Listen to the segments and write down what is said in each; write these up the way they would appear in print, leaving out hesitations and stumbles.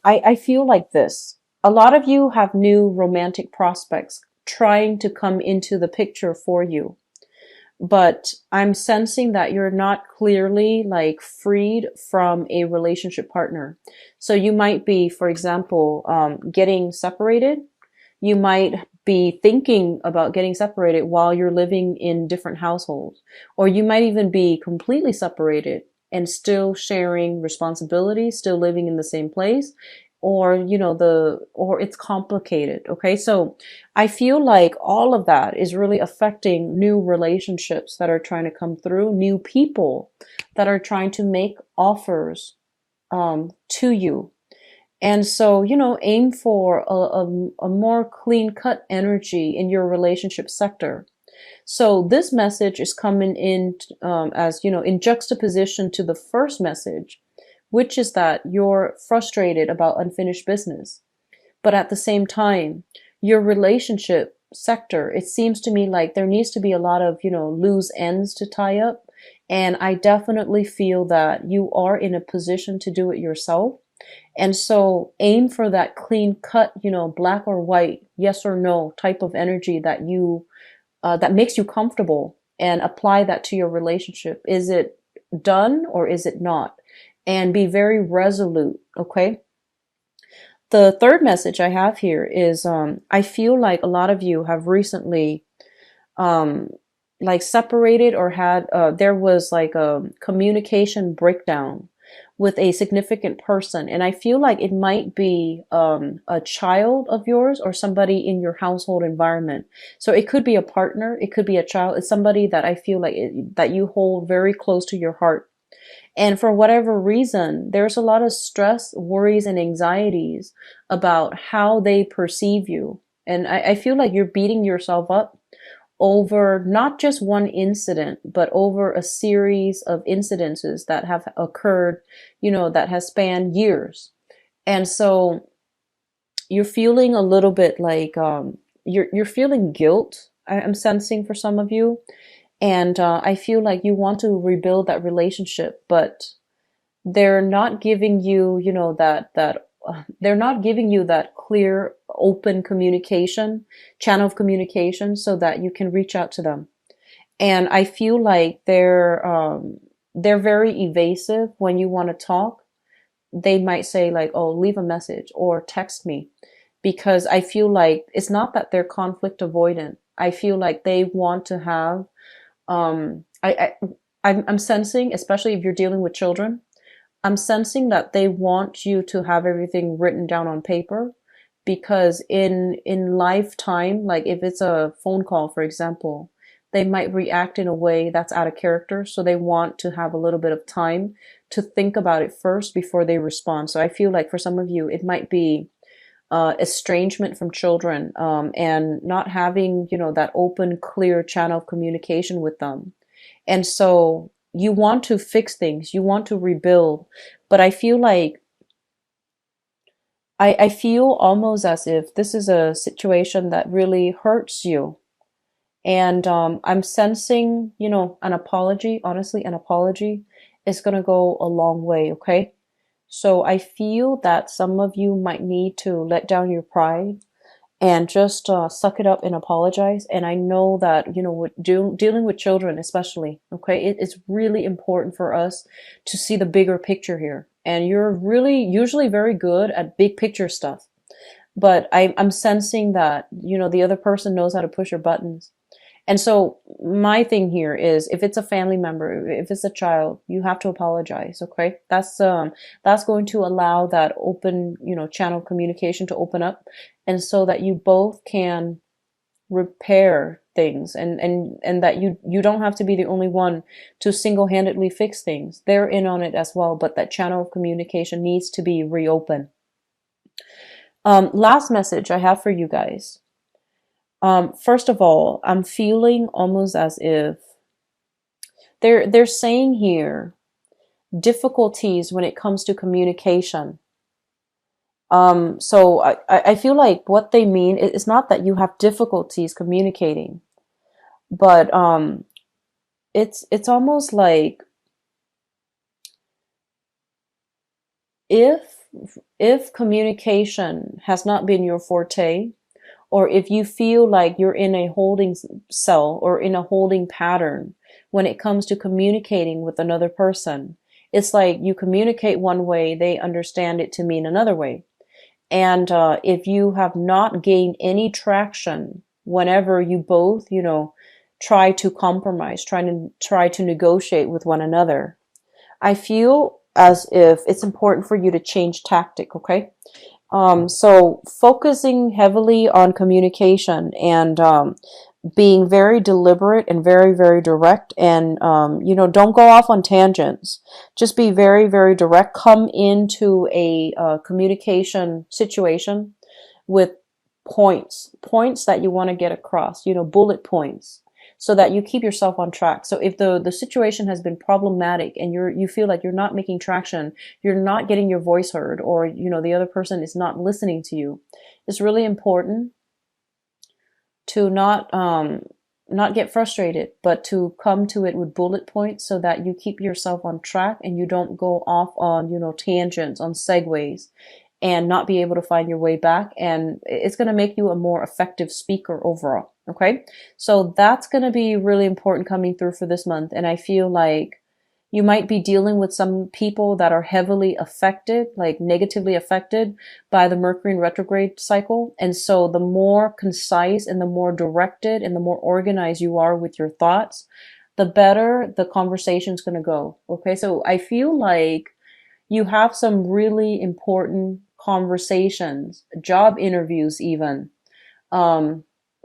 I feel like this. A lot of you have new romantic prospects trying to come into the picture for you. But I'm sensing that you're not clearly like freed from a relationship partner. So you might be, for example, getting separated. You might be thinking about getting separated while you're living in different households, or you might even be completely separated and still sharing responsibilities, still living in the same place, or or it's complicated. Okay, so I feel like all of that is really affecting new relationships that are trying to come through, new people that are trying to make offers to you. And so, aim for a more clean cut energy in your relationship sector. So this message is coming in as, in juxtaposition to the first message, which is that you're frustrated about unfinished business. But at the same time, your relationship sector, it seems to me like there needs to be a lot of, loose ends to tie up. And I definitely feel that you are in a position to do it yourself. And so aim for that clean cut, black or white, yes or no type of energy that that makes you comfortable, and apply that to your relationship. Is it done or is it not? And be very resolute. Okay. The third message I have here is, I feel like a lot of you have recently, um, like separated or had, there was like a communication breakdown with a significant person. And I feel like it might be a child of yours or somebody in your household environment. So it could be a partner, it could be a child, it's somebody that I feel like that you hold very close to your heart. And for whatever reason, there's a lot of stress, worries, and anxieties about how they perceive you. And I feel like you're beating yourself up over not just one incident, but over a series of incidences that have occurred, that has spanned years. And so you're feeling a little bit like, you're feeling guilt, I'm sensing for some of you. And I feel like you want to rebuild that relationship, but they're not giving you, they're not giving you that clear, open communication, channel of communication, so that you can reach out to them. And I feel like they're very evasive when you want to talk. They might say like, "Oh, leave a message or text me," because I feel like it's not that they're conflict avoidant. I feel like they want to have, I'm sensing, especially if you're dealing with children, I'm sensing that they want you to have everything written down on paper, because in lifetime, like if it's a phone call, for example, they might react in a way that's out of character. So they want to have a little bit of time to think about it first before they respond. So I feel like for some of you, it might be estrangement from children, and not having, that open, clear channel of communication with them. And so you want to fix things, you want to rebuild, but I feel like I feel almost as if this is a situation that really hurts you. And I'm sensing, an apology. Honestly, an apology is going to go a long way. Okay. So I feel that some of you might need to let down your pride and just suck it up and apologize. And I know that, dealing with children, especially, okay, it is really important for us to see the bigger picture here. And you're really usually very good at big picture stuff. But I'm sensing that, the other person knows how to push your buttons. And so my thing here is, if it's a family member, if it's a child, you have to apologize. Okay. That's going to allow that open, channel of communication to open up. And so that you both can repair things, and that you don't have to be the only one to single-handedly fix things. They're in on it as well, but that channel of communication needs to be reopened. Last message I have for you guys. First of all, I'm feeling almost as if they're saying here difficulties when it comes to communication. So I feel like what they mean is not that you have difficulties communicating, but it's almost like if if communication has not been your forte, or if you feel like you're in a holding cell or in a holding pattern when it comes to communicating with another person, it's like you communicate one way, they understand it to mean another way. And if you have not gained any traction whenever you both, try to compromise, try to negotiate with one another, I feel as if it's important for you to change tactic, okay? So focusing heavily on communication and being very deliberate and very, very direct, and don't go off on tangents. Just be very, very direct. Come into a communication situation with points that you want to get across, bullet points, so that you keep yourself on track. So if the situation has been problematic and you feel like you're not making traction, you're not getting your voice heard, or the other person is not listening to you, it's really important to not get frustrated, but to come to it with bullet points so that you keep yourself on track and you don't go off on tangents, on segues, and not be able to find your way back. And it's going to make you a more effective speaker overall. Okay. So that's going to be really important coming through for this month. And I feel like you might be dealing with some people that are heavily affected, like negatively affected by the Mercury in retrograde cycle. And so the more concise and the more directed and the more organized you are with your thoughts, the better the conversation's going to go. Okay. So I feel like you have some really important conversations, job interviews even,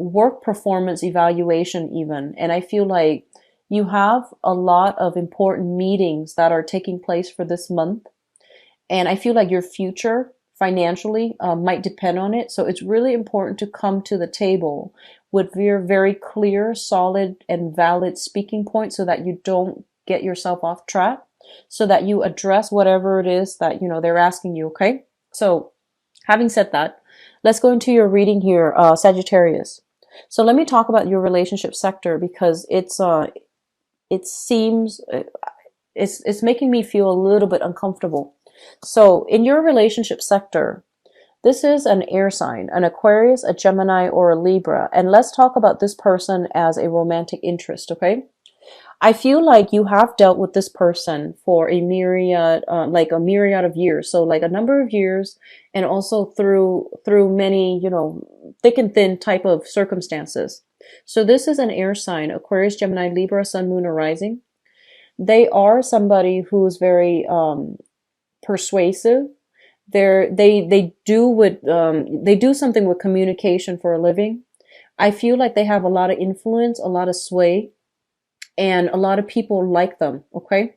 work performance evaluation even. And I feel like you have a lot of important meetings that are taking place for this month. And I feel like your future financially might depend on it. So it's really important to come to the table with your very clear, solid, and valid speaking points so that you don't get yourself off track, so that you address whatever it is that, they're asking you. Okay. So having said that, let's go into your reading here, Sagittarius. So let me talk about your relationship sector, because it seems it's making me feel a little bit uncomfortable. So in your relationship sector, this is an air sign, an Aquarius, a Gemini, or a Libra. And let's talk about this person as a romantic interest, okay? I feel like you have dealt with this person for a myriad of years. So like a number of years, and also through many, thick and thin type of circumstances. So this is an air sign, Aquarius, Gemini, Libra, Sun, Moon, or Rising. They are somebody who's very persuasive. They do something with communication for a living. I feel like they have a lot of influence, a lot of sway, and a lot of people like them. Okay.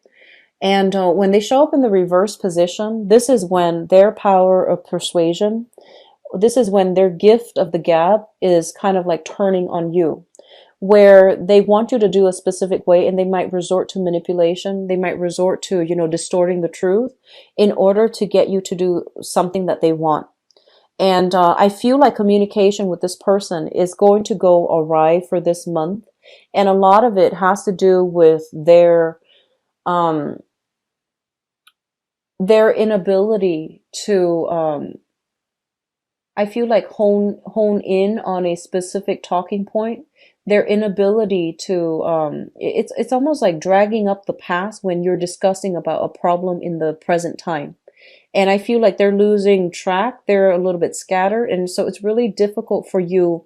And when they show up in the reverse position, this is when their power of persuasion, this is when their gift of the gab is kind of like turning on you, where they want you to do a specific way, and they might resort to manipulation. They might resort to, distorting the truth in order to get you to do something that they want. And I feel like communication with this person is going to go awry for this month. And a lot of it has to do with their inability to, I feel like hone in on a specific talking point. Their inability to, it's almost like dragging up the past when you're discussing about a problem in the present time. And I feel like they're losing track. They're a little bit scattered. And so it's really difficult for you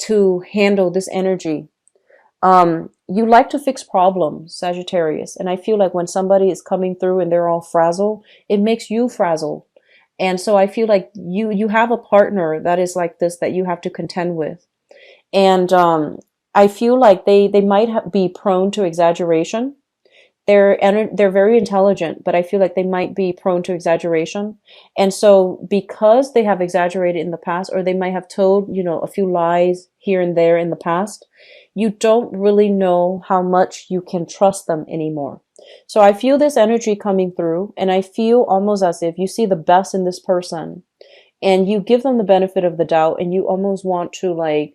to handle this energy. You like to fix problems, Sagittarius. And I feel like when somebody is coming through and they're all frazzled, it makes you frazzled. And so I feel like you have a partner that is like this, that you have to contend with. And I feel like they might be prone to exaggeration. They're very intelligent, but I feel like they might be prone to exaggeration. And so because they have exaggerated in the past, or they might have told, a few lies here and there in the past, you don't really know how much you can trust them anymore. So I feel this energy coming through, and I feel almost as if you see the best in this person and you give them the benefit of the doubt, and you almost want to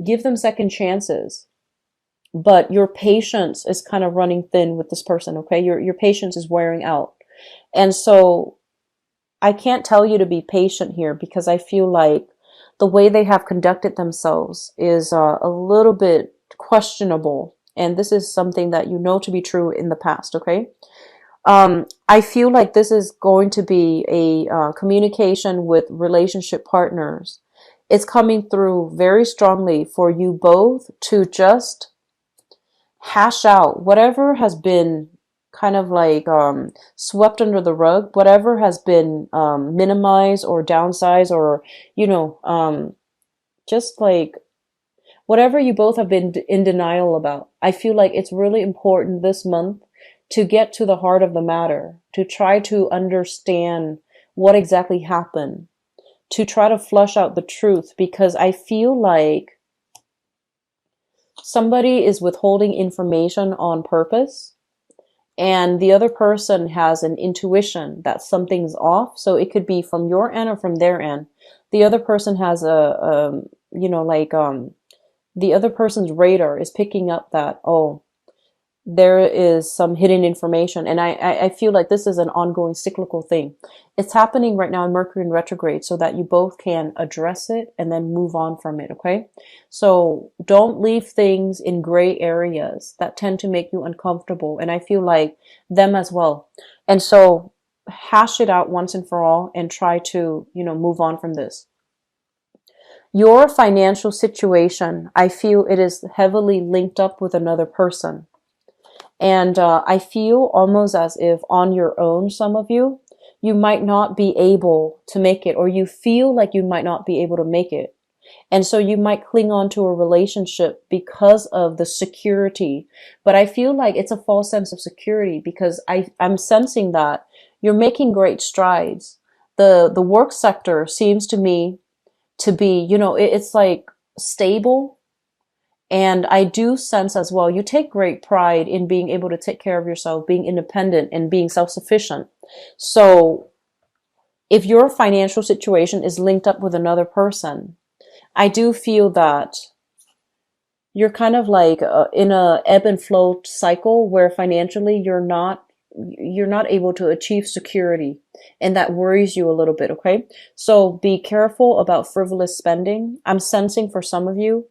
give them second chances. But your patience is kind of running thin with this person, okay? Your patience is wearing out. And so I can't tell you to be patient here because I feel like the way they have conducted themselves is a little bit questionable. And this is something that you know to be true in the past, okay? I feel like this is going to be a communication with relationship partners. It's coming through very strongly for you both to just hash out whatever has been kind of like swept under the rug, whatever has been minimized or downsized, or you know, just like whatever you both have been in denial about. I feel like it's really important this month to get to the heart of the matter, to try to understand what exactly happened, to try to flush out the truth, because I feel like somebody is withholding information on purpose, and the other person has an intuition that something's off. So it could be from your end or from their end. The other person has you know, like, the other person's radar is picking up that, oh, there is some hidden information. And I feel like this is an ongoing cyclical thing. It's happening right now in Mercury in retrograde so that you both can address it and then move on from it, okay? So don't leave things in gray areas that tend to make you uncomfortable. And I feel like them as well. And so hash it out once and for all and try to, you know, move on from this. Your financial situation, I feel it is heavily linked up with another person. And I feel almost as if on your own, some of you, you might not be able to make it, or you feel like you might not be able to make it. And so you might cling on to a relationship because of the security. But I feel like it's a false sense of security because I'm sensing that you're making great strides. The work sector seems to me to be, you know, it's like stable. And I do sense as well, you take great pride in being able to take care of yourself, being independent and being self-sufficient. So if your financial situation is linked up with another person, I do feel that you're kind of like in a ebb and flow cycle where financially you're not able to achieve security, and that worries you a little bit, okay? So be careful about frivolous spending. I'm sensing for some of you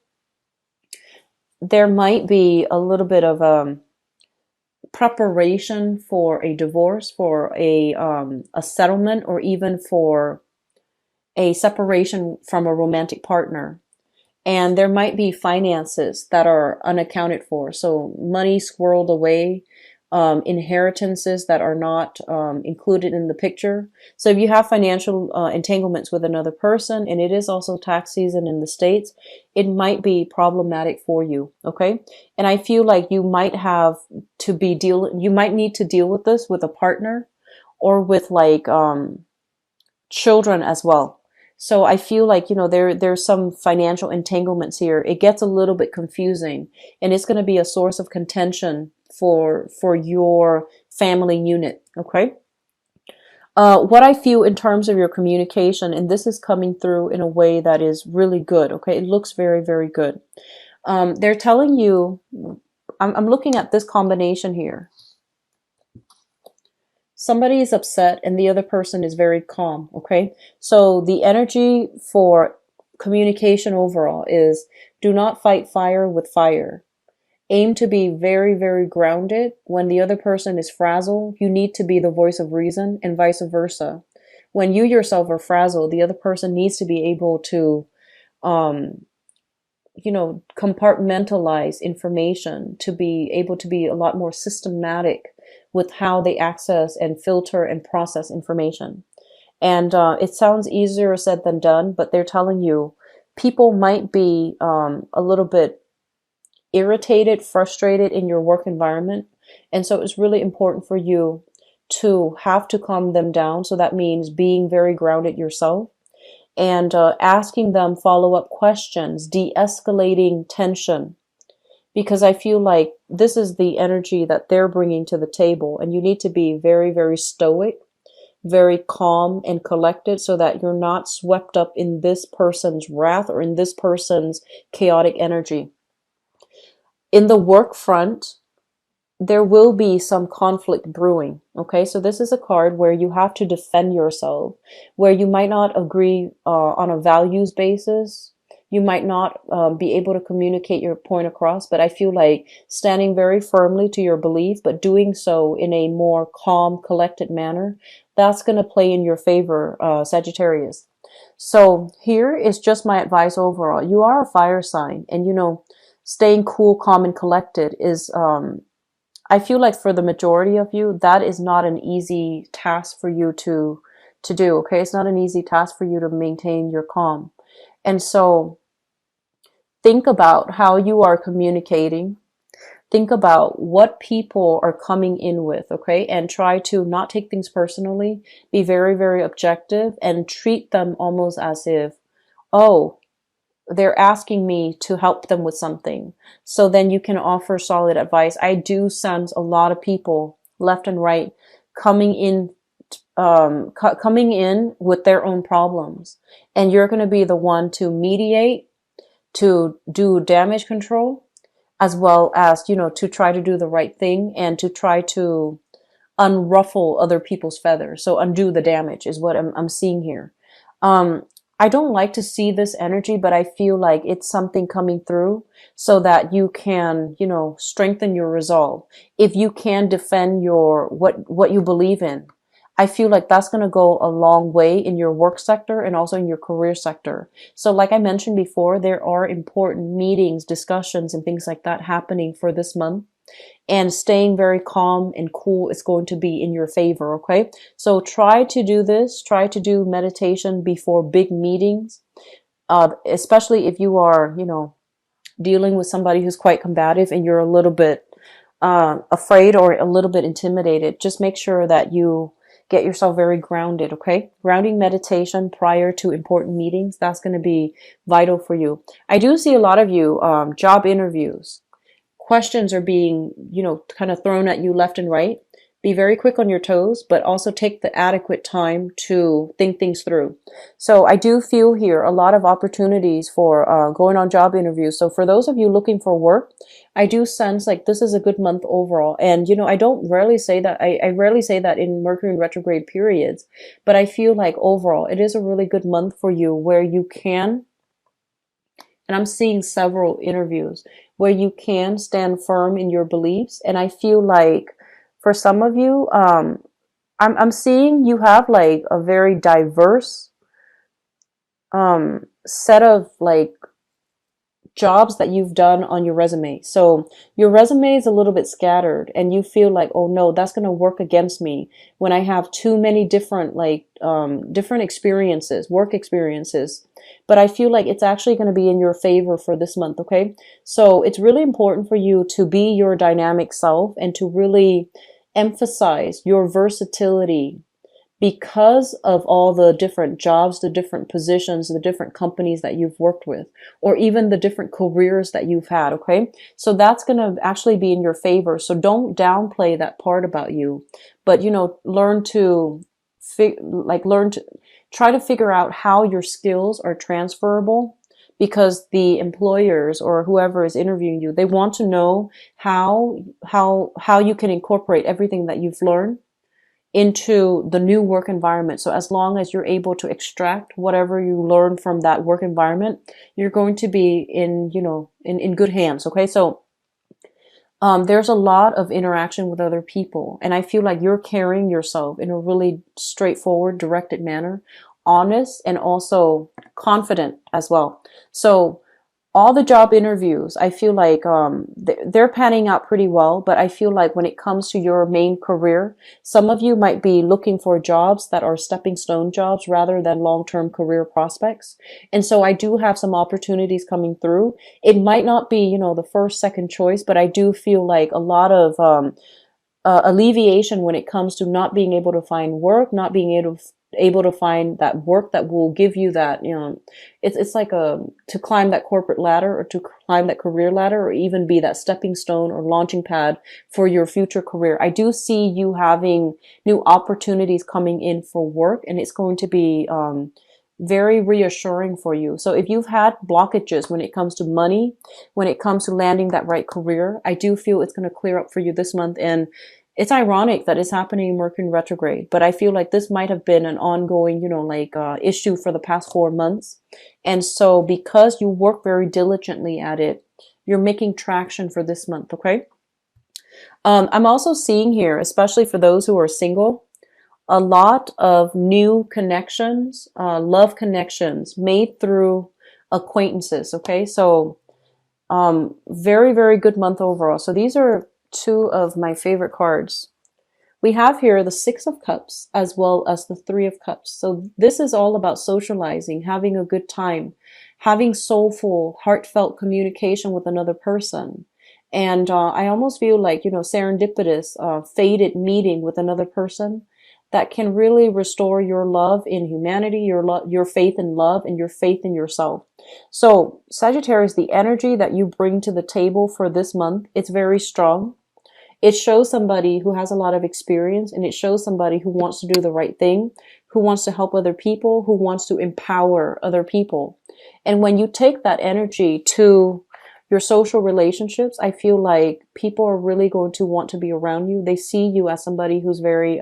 there might be a little bit of preparation for a divorce, for a settlement, or even for a separation from a romantic partner. And there might be finances that are unaccounted for. So money squirreled away, inheritances that are not included in the picture. So if you have financial entanglements with another person, and it is also tax season in the States, it might be problematic for you. Okay. And I feel like you might have to you might need to deal with this with a partner or with like children as well. So I feel like, you know, there's some financial entanglements here. It gets a little bit confusing, and it's going to be a source of contention for your family unit. Okay. What I feel in terms of your communication, and this is coming through in a way that is really good. Okay. It looks very, very good. They're telling you, I'm looking at this combination here. Somebody is upset and the other person is very calm. Okay. So the energy for communication overall is do not fight fire with fire. Aim to be very, very grounded. When the other person is frazzled, you need to be the voice of reason, and vice versa. When you yourself are frazzled, the other person needs to be able to, you know, compartmentalize information, to be able to be a lot more systematic with how they access and filter and process information. And it sounds easier said than done, but they're telling you people might be a little bit irritated, frustrated in your work environment. And so it's really important for you to have to calm them down. So that means being very grounded yourself and asking them follow-up questions, de-escalating tension. Because I feel like this is the energy that they're bringing to the table. And you need to be very, very stoic, very calm and collected so that you're not swept up in this person's wrath or in this person's chaotic energy. In the work front, there will be some conflict brewing. Okay, so this is a card where you have to defend yourself, where you might not agree on a values basis. You might not be able to communicate your point across, but I feel like standing very firmly to your belief, but doing so in a more calm, collected manner, that's going to play in your favor, Sagittarius. So here is just my advice overall. You are a fire sign, and staying cool, calm, and collected is I feel like for the majority of you, that is not an easy task for you to do. Okay, it's not an easy task for you to maintain your calm. And so think about how you are communicating. Think about what people are coming in with, okay? And try to not take things personally. Be very, very objective and treat them almost as if, oh, they're asking me to help them with something. So then you can offer solid advice. I do sense a lot of people left and right coming in, coming in with their own problems. And you're going to be the one to mediate, to do damage control, as well as, to try to do the right thing and to try to unruffle other people's feathers. So undo the damage is what I'm seeing here. I don't like to see this energy, but I feel like it's something coming through so that you can, strengthen your resolve. If you can defend what you believe in, I feel like that's going to go a long way in your work sector and also in your career sector. So like I mentioned before, there are important meetings, discussions, and things like that happening for this month. And staying very calm and cool is going to be in your favor, okay? So try to do this. Try to do meditation before big meetings, especially if you are, dealing with somebody who's quite combative and you're a little bit afraid or a little bit intimidated. Just make sure that you get yourself very grounded, okay? Grounding meditation prior to important meetings, that's going to be vital for you. I do see a lot of you job interviews. Questions are being, kind of thrown at you left and right. Be very quick on your toes, but also take the adequate time to think things through. So I do feel here a lot of opportunities for going on job interviews. So for those of you looking for work, I do sense like this is a good month overall. And, I don't rarely say that. I rarely say that in Mercury in retrograde periods, but I feel like overall it is a really good month for you where you can, and I'm seeing several interviews where you can stand firm in your beliefs. And I feel like for some of you, I'm seeing you have like a very diverse set of like jobs that you've done on your resume. So your resume is a little bit scattered and you feel like, oh no, that's going to work against me when I have too many different different experiences, work experiences. But I feel like it's actually going to be in your favor for this month, okay? So it's really important for you to be your dynamic self and to really emphasize your versatility because of all the different jobs, the different positions, the different companies that you've worked with, or even the different careers that you've had, okay? So that's going to actually be in your favor. So don't downplay that part about you, but, learn to try to figure out how your skills are transferable, because the employers or whoever is interviewing you, they want to know how you can incorporate everything that you've learned into the new work environment. So as long as you're able to extract whatever you learn from that work environment, you're going to be in good hands. Okay. So, there's a lot of interaction with other people, and I feel like you're carrying yourself in a really straightforward, directed manner, honest, and also confident as well. So all the job interviews, I feel like they're panning out pretty well, but I feel like when it comes to your main career, some of you might be looking for jobs that are stepping stone jobs rather than long-term career prospects. And so I do have some opportunities coming through. It might not be, the first, second choice, but I do feel like a lot of alleviation when it comes to not being able to find work, not being able to find that work that will give you that, it's like to climb that corporate ladder or to climb that career ladder or even be that stepping stone or launching pad for your future career. I do see you having new opportunities coming in for work, and it's going to be very reassuring for you. So if you've had blockages when it comes to money, when it comes to landing that right career, I do feel it's going to clear up for you this month. And it's ironic that it's happening in Mercury retrograde, but I feel like this might have been an ongoing, issue for the past 4 months. And so because you work very diligently at it, you're making traction for this month. Okay. I'm also seeing here, especially for those who are single, a lot of new connections, love connections made through acquaintances. Okay. So, very, very good month overall. So these are two of my favorite cards. We have here the Six of Cups as well as the Three of Cups. So this is all about socializing, having a good time, having soulful, heartfelt communication with another person. And I almost feel like, serendipitous, fated meeting with another person that can really restore your love in humanity, your faith in love, and your faith in yourself. So Sagittarius, the energy that you bring to the table for this month, it's very strong. It shows somebody who has a lot of experience, and it shows somebody who wants to do the right thing, who wants to help other people, who wants to empower other people. And when you take that energy to your social relationships, I feel like people are really going to want to be around you. They see you as somebody who's very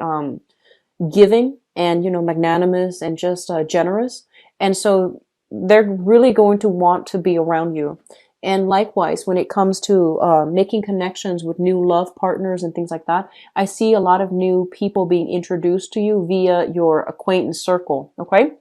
giving and, magnanimous and just generous. And so they're really going to want to be around you. And likewise, when it comes to making connections with new love partners and things like that, I see a lot of new people being introduced to you via your acquaintance circle. Okay.